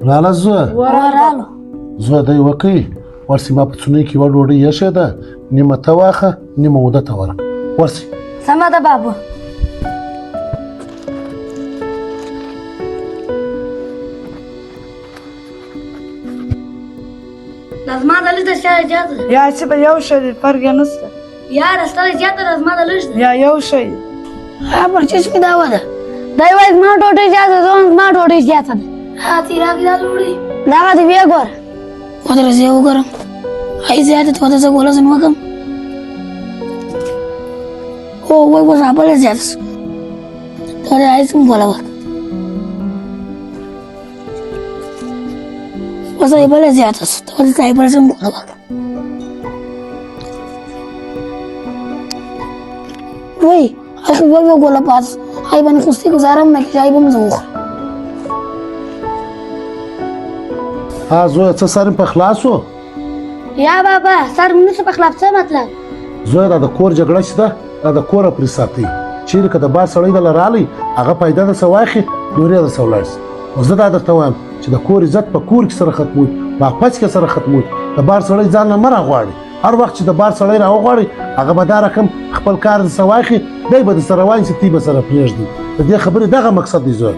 راله زوی ورالو زوی دی وکړي ورسې ما په څونۍ کې یوه ډوډۍ ایښې ده نیمه ته واخه نیمه اوده ته وره ورسې سمه ده بابا لازما د لږ د شای اجازه ده یا چې به یو شی دی فرق یې نشته یاره ستړی زیاته لازما د لږ ده یا یو شی ها پرچیز کې دا وده دی وایي زما ډوډۍ زیاته ده زما ډوډۍ زیاته ده ها تیرا کې دا ډوډۍ دغه دې بیا ګوره ودرې زه وګورم هاي زیاته ته زه ګوله زم وکم هو وای وځه په زیاته ته هاي سم ګوله وک وځه په زیاته ته هاي په سم ګوله وک وای اخو وای ګوله پاس هاي باندې خوستي گزارم نه کیږي به مزوخ ها زوی څه سر په خلاصو یا بابا سر مونږ څه په خلاف څه مطلب زوی دا د کور جګړه چې ده دا د کوره پرې ساتي چیرې که د بار سړی دله رالی هغه پیدا درسه واخلي نورې درسه ولاړ سي او زه دا درته وایم چې د کور عزت په کور کې سره ختموي په پچ کې سره ختموي د بار سړی ځان نه مه راغواړي هر وخت چې د بار سړی راوغواړي هغه به دا رقم خپل کار درسه واخلي دی به درسه روان سي تی به سره پرېږدي د دې خبرې دغه مقصد دی زوی